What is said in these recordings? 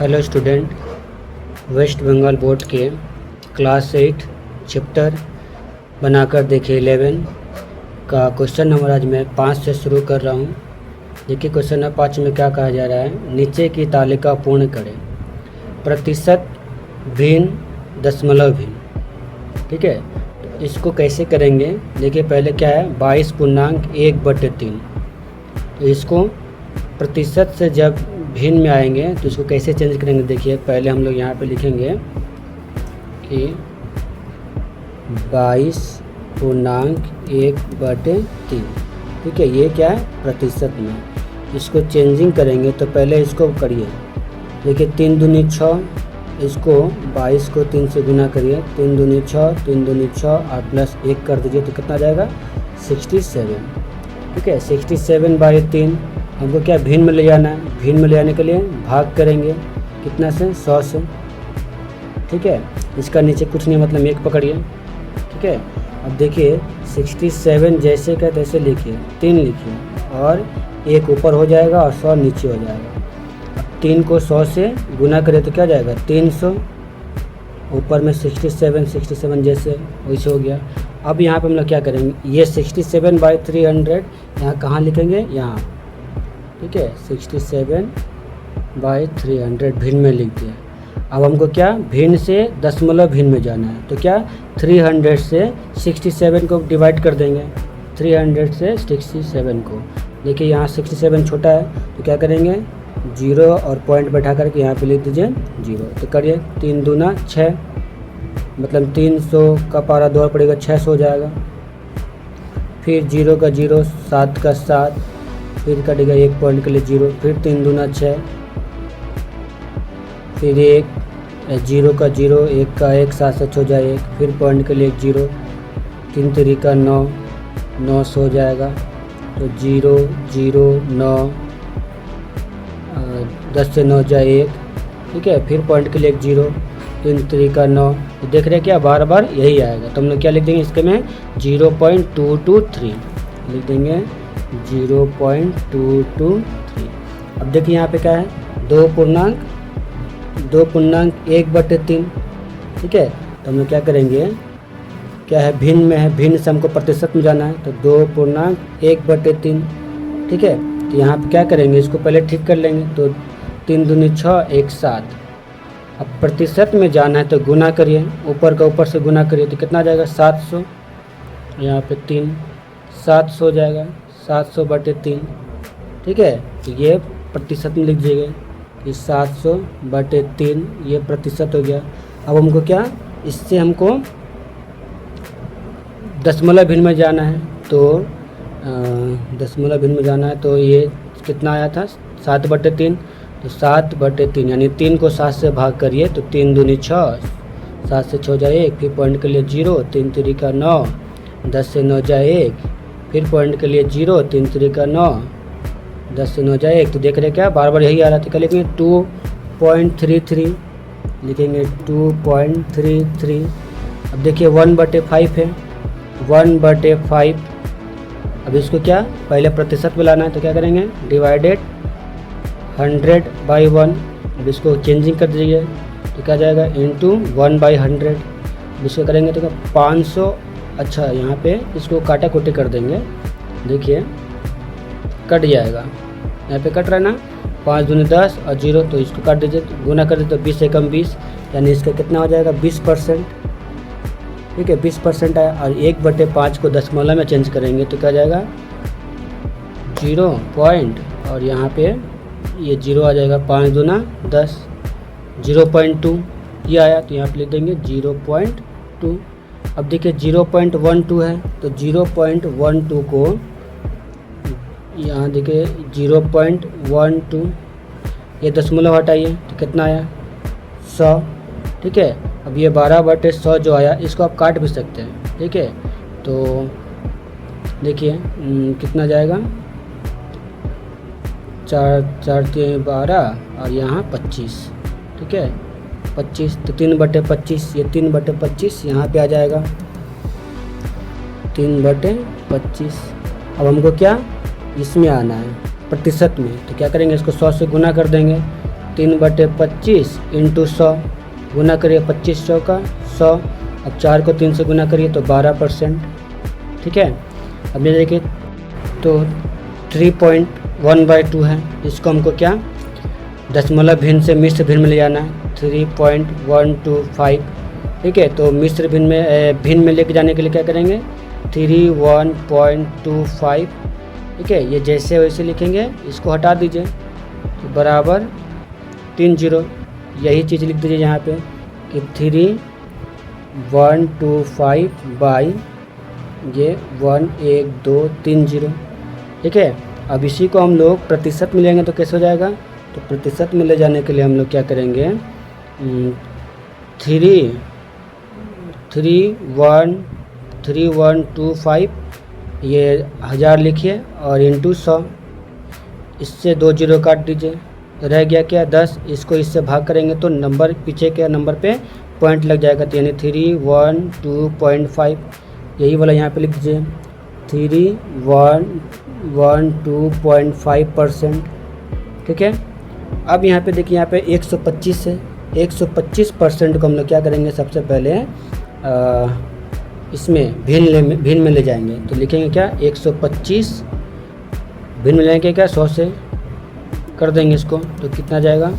Hello student, West Bengal board के class 8 chapter बनाकर देखिए 11 का क्वेश्चन नंबर आज मैं 5 से शुरू कर रहा हूँ। देखिए क्वेश्चन नंबर 5 में क्या कहा जा रहा है। नीचे की तालिका पूर्ण करें। प्रतिशत, भिन्न, दशमलव भिन्न। ठीक है, तो इसको कैसे करेंगे। देखिए पहले क्या है 22.1/3। तो इसको प्रतिशत से जब भिन्न में आएंगे तो इसको कैसे चेंज करेंगे। देखिए पहले हम लोग यहाँ पे लिखेंगे कि 22.1/3। ठीक है, ये क्या है प्रतिशत में। इसको चेंजिंग करेंगे तो पहले इसको करिए। देखिए 3 दूनी 6, इसको 22 को 3 से गुना करिए। 3 दूनी 6, 3 दूनी 6 और प्लस 1 कर दीजिए तो कितना जाएगा 67। ठीक है, 67/3 हमको क्या भिन्न में ले जाना है। भिन्न में ले जाने के लिए भाग करेंगे कितना से 100 से। ठीक है, इसका नीचे कुछ नहीं मतलब 1 पकड़िए। ठीक है, अब देखिए 67 जैसे का तैसे लिखिए, 3 लिखिए और 1 ऊपर हो जाएगा और 100 नीचे हो जाएगा। अब 3 को 100 से गुना करें तो क्या जाएगा 300। ऊपर में 67 जैसे वैसे हो गया। अब यहाँ पे हम लोग क्या करेंगे, ये 67/300 यहाँ कहाँ लिखेंगे, यहाँ। ठीक है, 67/300 भिन्न में लिख दिया। अब हमको क्या भिन्न से दशमलव भिन्न में जाना है तो क्या 300 से 67 को डिवाइड कर देंगे। 300 से 67 को, देखिए यहाँ 67 छोटा है तो क्या करेंगे 0 और पॉइंट बैठा करके यहाँ पे लिख दीजिए 0। तो करिए 3 दूना 6, मतलब 300 का पारा 2 पड़ेगा 600 हो जाएगा। फिर 0 का 0, 7 का 7, फिर कटेगा 1 पॉइंट के लिए 0। फिर 3 दूना 6, फिर 1, 0 का 0, 1 का 1, 7 से हो जाए 1, फिर पॉइंट के लिए 0। 3 3 का 9, 900 हो जाएगा। तो 0 0 9, 10 से 9 जाए 1। ठीक है, फिर पॉइंट के लिए 0। 3 3 का 9। तो देख रहे हैं क्या बार बार यही आएगा। तो हम लोग क्या लिख देंगे इसके में 0.223 लिख देंगे 0.223। अब देखिए यहाँ पे क्या है 2.1/3। ठीक है, तो हम लोग क्या करेंगे, क्या है भिन्न में है, भिन्न से हमको प्रतिशत में जाना है तो 2.1/3। ठीक है, तो यहाँ पे क्या करेंगे इसको पहले ठीक कर लेंगे। तो 3 दूनी 6, 1 7। अब प्रतिशत में जाना है तो गुना करिए, ऊपर का ऊपर से गुना करिए तो कितना जाएगा 700। यहाँ पे 3 700 हो जाएगा, 700/3। ठीक है, तो ये प्रतिशत में लिख दीजिएगा कि 700/3 ये प्रतिशत हो गया। अब हमको क्या इससे हमको दशमलव भिन्न में जाना है तो दशमलव भिन्न में जाना है तो ये कितना आया था 7/3। तो 7/3 यानी 3 को 7 से भाग करिए तो 3 दूनी 6, 7 से 6 जाए 1, फिर पॉइंट के लिए 0। 3 3 का 9, 10 से 9 जाए 1, फिर पॉइंट के लिए 0। 3 3 का 9, 10 से 9 जाए 1। तो देख रहे क्या बार बार यही आ रहा था। क्या लिखेंगे 2.33 लिखेंगे 2.33। अब देखिए 1/5 है, 1/5। अब इसको क्या पहले प्रतिशत में लाना है तो क्या करेंगे डिवाइडेड 100/1। अब इसको चेंजिंग कर दीजिए तो क्या जाएगा इंटू 1/100। इसको करेंगे तो क्या 500। अच्छा यहाँ पे इसको काटा कुटी कर देंगे। देखिए कट जाएगा, यहाँ पे कट रहा है ना 5 दूनी 10 और 0। तो इसको काट दीजिए तो गुना कर दीजिए तो 20 से कम 20 यानी इसका कितना हो जाएगा 20%। ठीक है, 20% आया। और 1/5 को दशमलव में चेंज करेंगे तो क्या जाएगा 0 पॉइंट और यहाँ पे ये 0 आ जाएगा। 5 दूना 10, 0.2 ये आया तो यहाँ पे लिख देंगे 0.2। अब देखिए 0.12 है तो 0.12 को यहाँ देखिए 0.12 ये दशमलव हटाइए तो कितना आया 100। ठीक है, अब ये 12/100 जो आया इसको आप काट भी सकते हैं। ठीक है, तो देखिए कितना जाएगा 4 4 3 12 और यहाँ 25। ठीक है 25, तो 3/25 ये 3/25 यहाँ पे आ जाएगा 3/25। अब हमको क्या इसमें आना है प्रतिशत में, तो क्या करेंगे इसको 100 से गुना कर देंगे 3/25 इंटू 100 गुना करिए 2500 का 100। अब 4 को 3 से गुना करिए तो 12%। ठीक है, अब ये देखिए तो 3.1/2 है। इसको हमको क्या दशमलव भिन्न से मिश्र भिन्न में ले जाना है 3.125। ठीक है, तो मिश्र भिन्न में लेके जाने के लिए क्या करेंगे 31.25। ठीक है, ये जैसे वैसे लिखेंगे, इसको हटा दीजिए तो बराबर 30। यही चीज़ लिख दीजिए यहाँ पे कि 3125 बाई ये 11230। ठीक है, अब इसी को हम लोग प्रतिशत में लेंगे तो कैसे हो जाएगा, तो प्रतिशत में ले जाने के लिए हम लोग क्या करेंगे 3125 ये 1000 लिखिए और इंटू 100, इससे 2 जीरो काट दीजिए तो रह गया क्या 10। इसको इससे भाग करेंगे तो नंबर पीछे के नंबर पे पॉइंट लग जाएगा, तो यानी 312.5 यही वाला यहाँ पे लिख दीजिए 3112.5%। ठीक है, अब यहाँ पे देखिए यहाँ पे 125 है, 125% को हम लोग क्या करेंगे सबसे पहले इसमें भिन्न में ले जाएंगे तो लिखेंगे क्या 125 भिन्न में लेंगे क्या 100 से कर देंगे इसको तो कितना जाएगा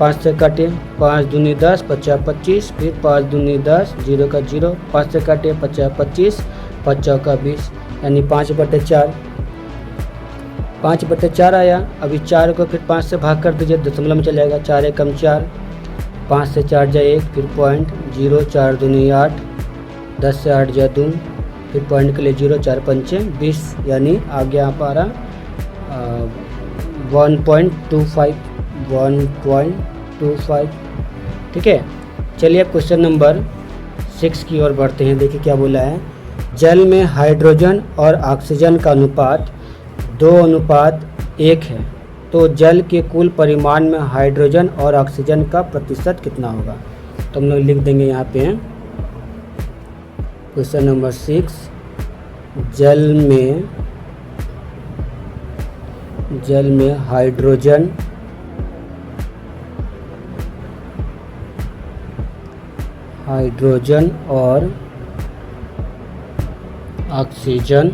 5 से काटिए 5 दूनी 10 50 25, फिर 5 दूनी 10 0 का 0, 5 से काटिए 50 25 5 का 20 यानी 5/4। 5/4 आया। अभी 4 को फिर 5 से भाग कर दीजिए, दशमलव में चल जाएगा 4 एकम 4, 5 से 4 जाए 1, फिर पॉइंट 0, 4 दूनी 8, 10 से 8 जाए 2, फिर पॉइंट के लिए 0, 4 पंचे 20 यानी आ गया आप आ रहा 1.25। ठीक है, चलिए अब क्वेश्चन नंबर 6 की ओर बढ़ते हैं। देखिए क्या बोला है, जल में हाइड्रोजन और ऑक्सीजन का अनुपात 2:1 है, तो जल के कुल परिमाण में हाइड्रोजन और ऑक्सीजन का प्रतिशत कितना होगा। तो हम लोग लिख देंगे यहाँ पे क्वेश्चन नंबर 6, जल में हाइड्रोजन और ऑक्सीजन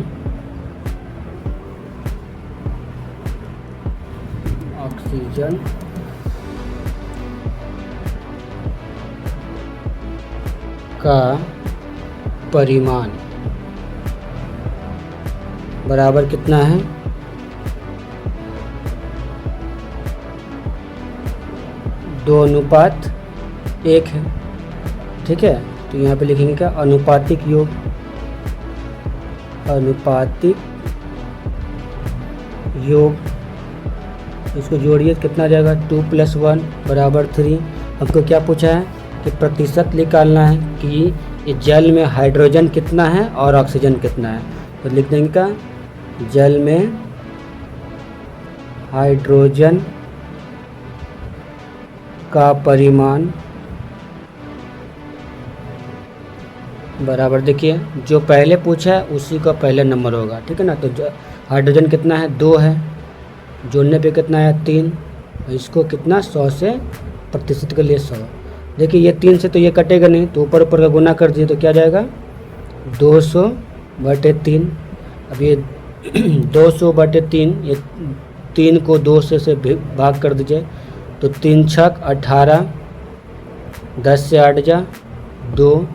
का परिमाण बराबर कितना है 2:1 है। ठीक है, तो यहाँ पे लिखेंगे क्या अनुपातिक योग, इसको जोड़िए कितना जाएगा 2 + 1 = 3। हमको क्या पूछा है कि प्रतिशत निकालना है कि ये जल में हाइड्रोजन कितना है और ऑक्सीजन कितना है। तो लिख देंगे का जल में हाइड्रोजन का परिमाण बराबर, देखिए जो पहले पूछा है उसी का पहले नंबर होगा। ठीक है ना, तो हाइड्रोजन कितना है 2 है, जोड़ने पे कितना है 3, इसको कितना 100 से प्रतिशत के लिए 100। देखिए ये 3 से तो ये कटेगा नहीं, तो ऊपर का गुना कर दिए तो क्या जाएगा 200/3। अब ये 200/3, ये 3 को 2 से भाग कर दीजिए तो 3 × 6 = 18, 10 से 8 जा 2,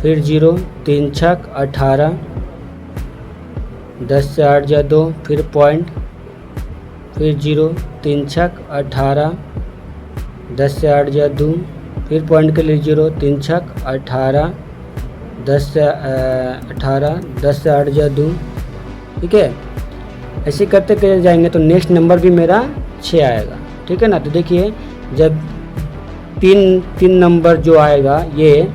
फिर 0, 3 × 6 = 18, 10 से 8 जा 2, फिर पॉइंट, फिर 0, 3 × 6 = 18, 10 से 8 जा 2, फिर पॉइंट के लिए 0, 3 × 6 = 18, 10 से 8 जा 2। ठीक है, ऐसे करते करते जाएंगे तो नेक्स्ट नंबर भी मेरा 6 आएगा। ठीक है ना, तो देखिए जब तीन नंबर जो आएगा ये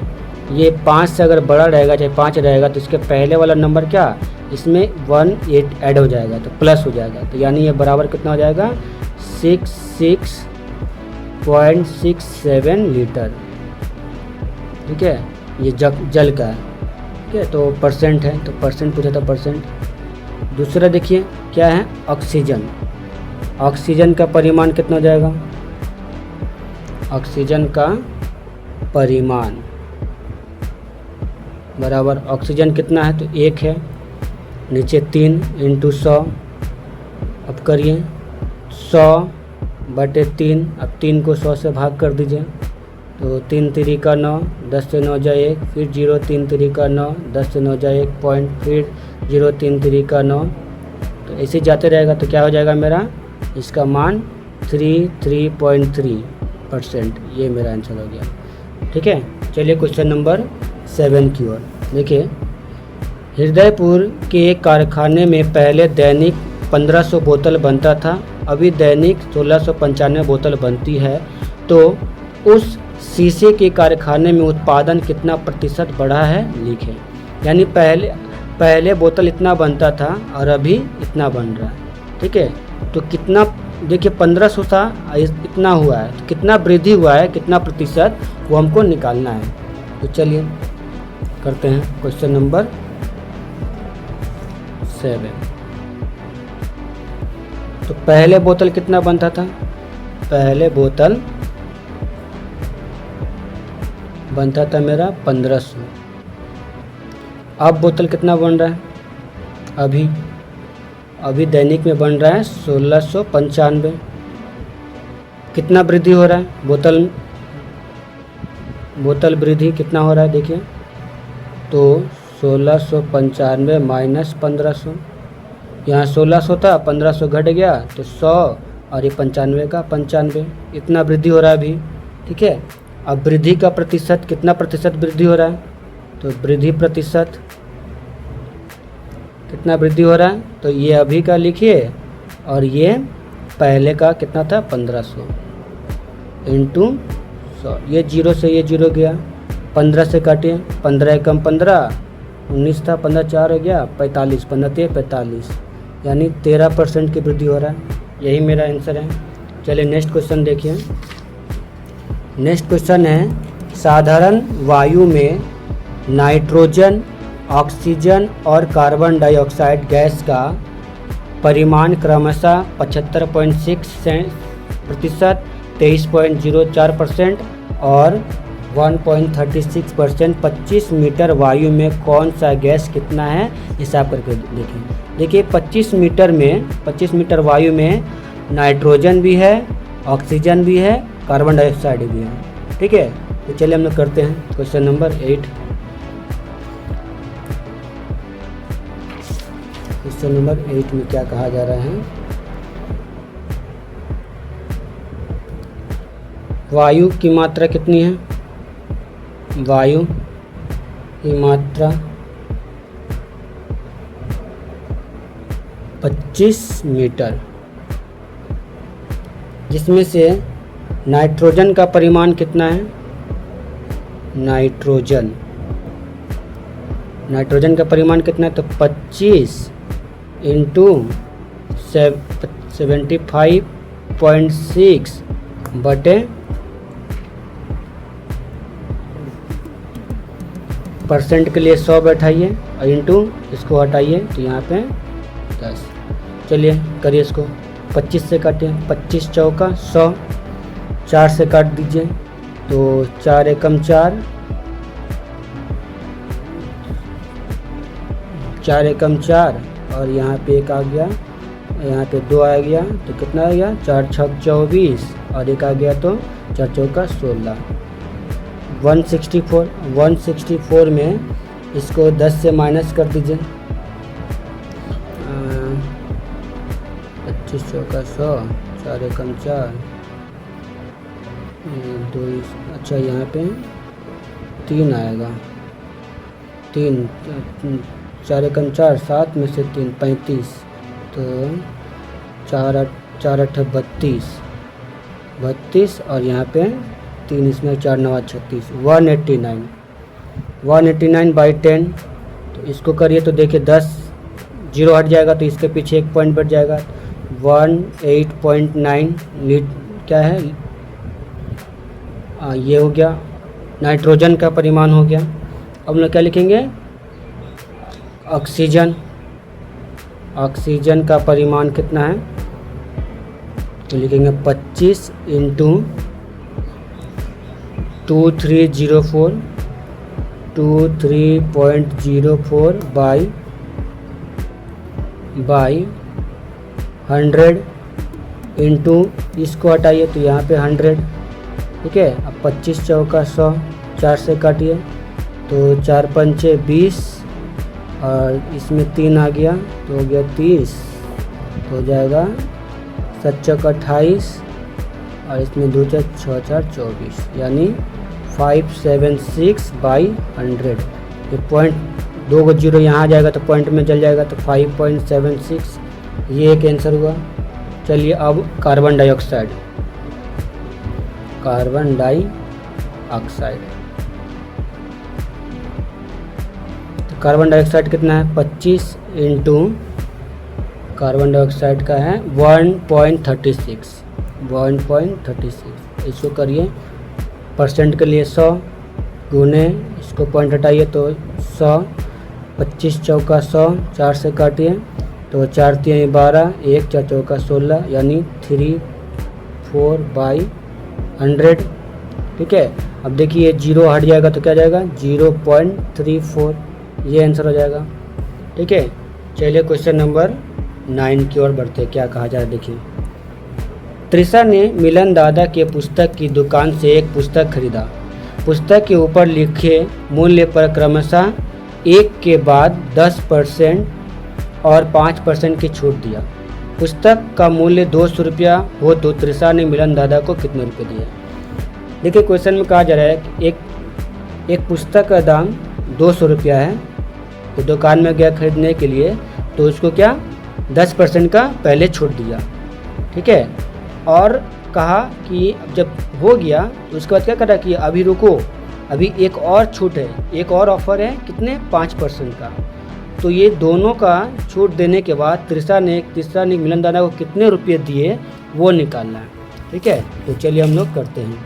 5 से अगर बड़ा रहेगा चाहे 5 रहेगा तो इसके पहले वाला नंबर क्या इसमें 1 ऐड हो जाएगा तो प्लस हो जाएगा, तो यानी ये बराबर कितना हो जाएगा 66.67 लीटर। ठीक है, ये जल का है। ठीक है, तो परसेंट है तो परसेंट पूछा था परसेंट। दूसरा देखिए क्या है ऑक्सीजन। ऑक्सीजन का परिमाण कितना हो जाएगा, ऑक्सीजन का परिमाण बराबर ऑक्सीजन कितना है तो 1 है, नीचे 3 × 100, अब करिए 100/3, अब 3 को 100 से भाग कर दीजिए तो 3 3 का 9, 10 से 9 जाए 1, फिर 0 3 3 का 9, 10 से 9 जाए 1 पॉइंट, फिर 0 3 3 का 9, तो ऐसे जाते रहेगा तो क्या हो जाएगा मेरा, इसका मान 3.3%, ये मेरा आंसर हो गया। ठीक है, चलिए क्वेश्चन नंबर 7 की ओर देखिए। हृदयपुर के एक कारखाने में पहले दैनिक 1500 बोतल बनता था, अभी दैनिक 1695 बोतल बनती है, तो उस शीशे के कारखाने में उत्पादन कितना प्रतिशत बढ़ा है लिखें। यानी पहले बोतल इतना बनता था और अभी इतना बन रहा है। ठीक है, तो कितना, देखिए 1500 था, इतना हुआ है, तो कितना वृद्धि हुआ है, कितना प्रतिशत, वो हमको निकालना है। तो चलिए करते हैं क्वेश्चन नंबर 7। तो पहले बोतल कितना बनता था, पहले बोतल बनता था मेरा 1500, अब बोतल कितना बन रहा है, अभी दैनिक में बन रहा है 1695, कितना वृद्धि हो रहा है, बोतल वृद्धि कितना हो रहा है देखिए, तो 1695 माइनस 1500, यहाँ 1600 था, 1500 घट गया तो 100, और ये 95 का 95, इतना वृद्धि हो रहा है अभी। ठीक है, अब वृद्धि का प्रतिशत, कितना प्रतिशत वृद्धि हो रहा है, तो वृद्धि प्रतिशत कितना वृद्धि हो रहा है, तो ये अभी का लिखिए, और ये पहले का कितना था 1500 इंटू 100, ये 0 से ये 0 गया, 15 से काटिए, 15 कम 15, 19 था, 15 4 हो गया 45, 15 45, यानी 13% की वृद्धि हो रहा है। यही मेरा आंसर है। चलिए नेक्स्ट क्वेश्चन देखिए। नेक्स्ट क्वेश्चन है, साधारण वायु में नाइट्रोजन, ऑक्सीजन और कार्बन डाइऑक्साइड गैस का परिमाण क्रमशः 75.6%, 23.04% और 1.36%। 25 मीटर वायु में कौन सा गैस कितना है, हिसाब करके देखें। देखिए 25 मीटर वायु में नाइट्रोजन भी है, ऑक्सीजन भी है, कार्बन डाइऑक्साइड भी है। ठीक है, तो चलिए हम लोग करते हैं क्वेश्चन नंबर 8। क्वेश्चन नंबर 8 में क्या कहा जा रहा है, वायु की मात्रा कितनी है, वायु की मात्रा 25 मीटर, जिसमें से नाइट्रोजन का परिमाण कितना है, नाइट्रोजन का परिमाण कितना है, तो 25 इंटू 75.6 बटे परसेंट के लिए 100 बैठाइए और इंटू इसको हटाइए तो यहाँ पे 10। चलिए करिए इसको, 25 से काटिए, 25 चौका 100, 4 से काट दीजिए तो 4 एकम 4, 4 एकम 4, और यहाँ पे एक आ गया, यहाँ पे 2 आ गया, तो कितना आ गया, 4 छक 24, और एक आ गया तो 4 चौका 16, 164 में इसको 10 से माइनस कर दीजिए, 25 चौका 100, 4 एकम 4, 2, अच्छा यहाँ पे 3 आएगा, 3, 4 एकम 4, 7 में से 3 35, तो 4 8 32, और यहाँ पे 3 इसमें 4 9 36, 189/10। तो इसको करिए तो देखिए 10 0 हट जाएगा तो इसके पीछे 1 पॉइंट बढ़ जाएगा, 18.9 लीटर क्या है, ये हो गया नाइट्रोजन का परिमाण हो गया। अब लोग क्या लिखेंगे, ऑक्सीजन का परिमाण कितना है, तो लिखेंगे 25 इंटू 2304 23.04 बाई 100 इंटू इसको हटाइए तो यहाँ पे 100, ठीक है। अब 25 चौका 100, 4 से काटिए तो 4 पंचे 20 और इसमें 3 आ गया तो हो गया 30, तो हो जाएगा 7 चौका 28 और इसमें 2 4 6 4 24, यानी 576 बाई 100। ये पॉइंट 2 को 0 यहाँ आ जाएगा तो पॉइंट में चल जाएगा तो 5.76, ये एक आंसर हुआ। चलिए अब कार्बन डाइऑक्साइड तो कार्बन डाइऑक्साइड कितना है 25 इंटू कार्बन डाइऑक्साइड का है 1.36, इसको करिए परसेंट के लिए 100 गुने इसको पॉइंट हटाइए तो 100, 25 चौका 100, 4 से काटिए तो 4 3 12, 1 4 चौका 16, यानी 34 बाई 100, ठीक है। अब देखिए 0 हट जाएगा तो क्या जाएगा 0.34, ये आंसर हो जाएगा, ठीक है। चलिए क्वेश्चन नंबर 9 की ओर बढ़ते हैं, क्या कहा जा रहा है देखिए। त्रिशा ने मिलन दादा के पुस्तक की दुकान से एक पुस्तक खरीदा। पुस्तक के ऊपर लिखे मूल्य पर क्रमशः 1 के बाद 10% और 5% की छूट दिया। पुस्तक का मूल्य 200 रुपया हो तो त्रिशा ने मिलन दादा को कितने रुपये दिए। देखिए क्वेश्चन में कहा जा रहा है कि एक पुस्तक का दाम 200 रुपया है, तो दुकान में गया खरीदने के लिए तो उसको क्या 10% का पहले छूट दिया, ठीक है। और कहा कि जब हो गया तो उसके बाद क्या करा कि अभी रुको, अभी एक और छूट है, एक और ऑफर है, कितने 5% का। तो ये दोनों का छूट देने के बाद त्रिशा ने मिलन दादा को कितने रुपये दिए वो निकालना है, ठीक है। तो चलिए हम लोग करते हैं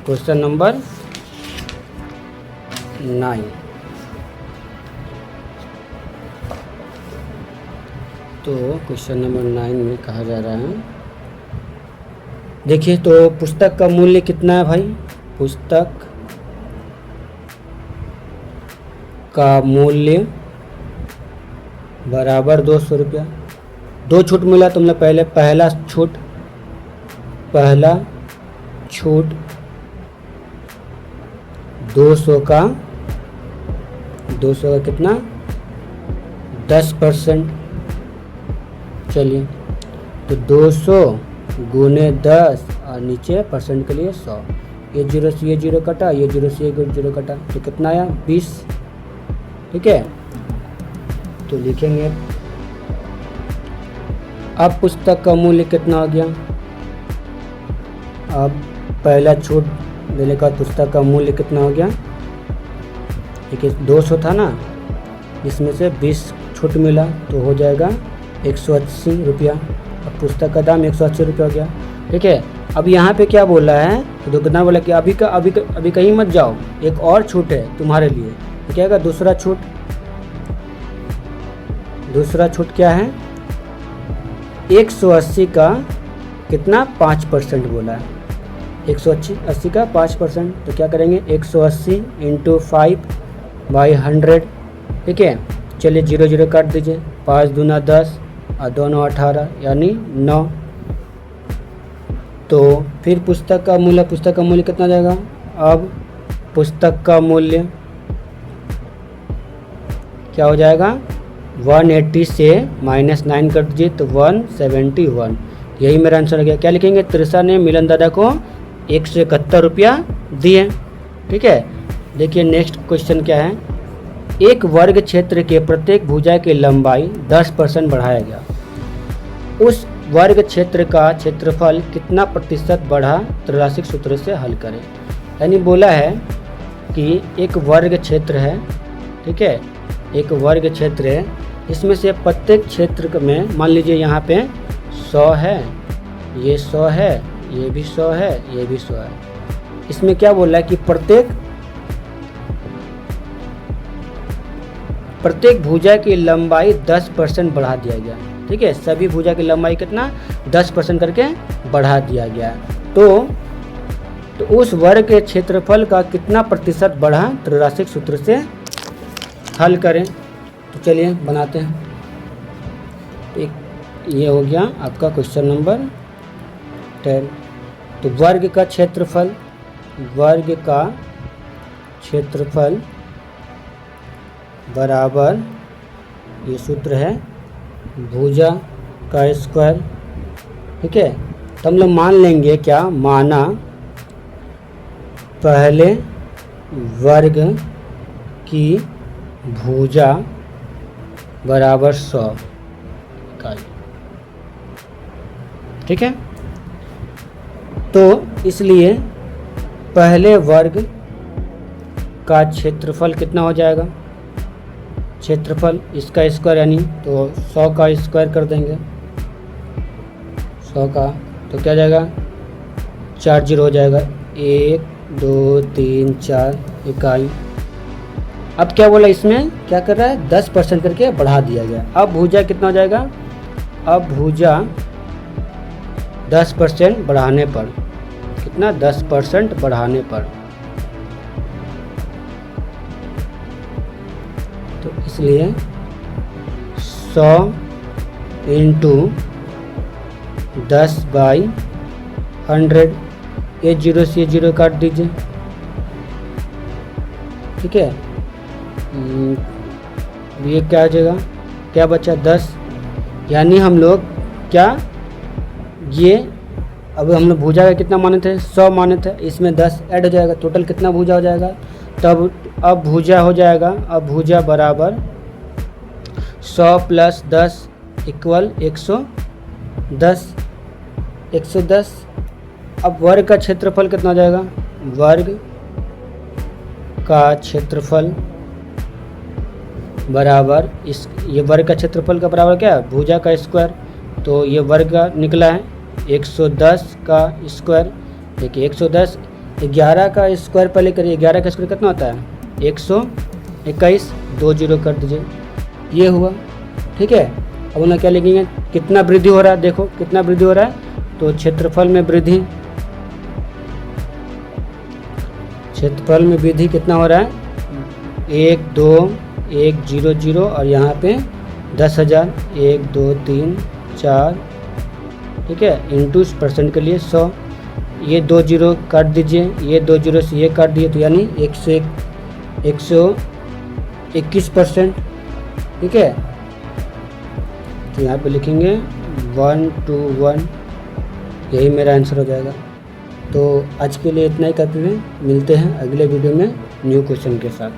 क्वेश्चन नंबर 9। तो क्वेश्चन नंबर 9 में कहा जा रहा है, देखिए तो पुस्तक का मूल्य कितना है भाई। पुस्तक का मूल्य बराबर 200 रुपया। 2 छूट मिला तुमने पहले, पहला छूट 200 का कितना 10%। चलिए तो 200 गुने 10 और नीचे परसेंट के लिए 100, ये 0 से ये 0 कटा, ये 0 से ये 0 कटा, तो कितना आया 20, ठीक है। तो लिखेंगे अब पुस्तक का मूल्य कितना हो गया। अब पहला छूट देने का पुस्तक का मूल्य कितना हो गया, देखिए 200 था ना, इसमें से 20 छूट मिला तो हो जाएगा 180 रुपया। अब पुस्तक का दाम 180 रुपया हो गया, ठीक है। अब यहाँ पे क्या बोला है तो दुकानदार बोला कि अभी कहीं मत जाओ, एक और छूट है तुम्हारे लिए। तो क्या होगा दूसरा छूट क्या है 180 का कितना 5% बोला है, 180 का 5%। तो क्या करेंगे 180 इंटू 5 बाई 100, ठीक है। चलिए 0 0 काट दीजिए, 5 दूना 10 और 2 9 18, यानी 9। तो फिर पुस्तक का मूल्य कितना जाएगा। अब पुस्तक का मूल्य क्या हो जाएगा 180 से -9 कर दीजिए तो 171, यही मेरा आंसर हो गया। क्या लिखेंगे त्रिशा ने मिलन दादा को 171 रुपया दिए, ठीक है। देखिए नेक्स्ट क्वेश्चन क्या है, एक वर्ग क्षेत्र के प्रत्येक भुजा की लंबाई 10% बढ़ाया गया। उस वर्ग क्षेत्र का क्षेत्रफल कितना प्रतिशत बढ़ा, त्रैलासिक सूत्र से हल करें। यानी बोला है कि एक वर्ग क्षेत्र है, ठीक है, एक वर्ग क्षेत्र है, इसमें से प्रत्येक क्षेत्र में मान लीजिए यहाँ पे 100 है, ये 100 है, ये भी 100 है, ये भी 100 है। इसमें क्या बोला है कि प्रत्येक भुजा की लंबाई 10% बढ़ा दिया गया। ठीक है, सभी भुजा की लंबाई कितना 10% करके बढ़ा दिया गया। तो उस वर्ग के क्षेत्रफल का कितना प्रतिशत बढ़ा, त्रैसासिक सूत्र से हल करें। तो चलिए बनाते हैं। एक ये हो गया आपका क्वेश्चन नंबर 10। तो वर्ग का क्षेत्रफल बराबर, ये सूत्र है भुजा का स्क्वायर। ठीक है, तो हम लोग मान लेंगे क्या, माना पहले वर्ग की भुजा बराबर 100 इकाई। ठीक है, तो इसलिए पहले वर्ग का क्षेत्रफल कितना हो जाएगा, क्षेत्रफल इसका स्क्वायर यानी, तो 100 का स्क्वायर कर देंगे, 100 का, तो क्या जाएगा 4 जीरो हो जाएगा, 1 2 3 4 इकाई। अब क्या बोला, इसमें क्या कर रहा है 10% करके बढ़ा दिया गया। अब भुजा कितना हो जाएगा, अब भुजा 10% बढ़ाने पर कितना, 10% बढ़ाने पर, तो इसलिए 100 इंटू 10/100, ये जीरो से ये जीरो काट दीजिए। ठीक है, ये क्या आ जाएगा, क्या बचा 10, यानी हम लोग क्या, ये अब हम लोग भुजा का कितना माने थे 100 माने थे, इसमें 10 ऐड हो जाएगा, टोटल कितना भुजा हो जाएगा। तब अब भुजा हो जाएगा, अब भुजा बराबर 100 प्लस 10 इक्वल 110, 110। अब वर्ग का क्षेत्रफल कितना हो जाएगा, वर्ग का क्षेत्रफल बराबर ये वर्ग का क्षेत्रफल का बराबर क्या है, भुजा का स्क्वायर, तो ये वर्ग का निकला है 110 का स्क्वायर। देखिए 110, 11 का स्क्वायर पहले करिए, 11 का स्क्वायर कितना होता है 121, 2 जीरो कर दीजिए, ये हुआ। ठीक है, अब उन्हें क्या लिखेंगे, कितना वृद्धि हो रहा है, देखो कितना वृद्धि हो रहा है, तो क्षेत्रफल में वृद्धि, क्षेत्रफल में वृद्धि कितना हो रहा है 1 2 1 0 0 और यहाँ पे 10,000, 1 2 3 4, ठीक है, इंटू % के लिए 100, ये 2 जीरो काट दीजिए, ये 2 जीरो से ये काट दिए, तो यानी 121%। ठीक है, तो यहाँ पे लिखेंगे 1 to 1, यही मेरा आंसर हो जाएगा। तो आज के लिए इतना ही काफ़ी है, मिलते हैं अगले वीडियो में न्यू क्वेश्चन के साथ।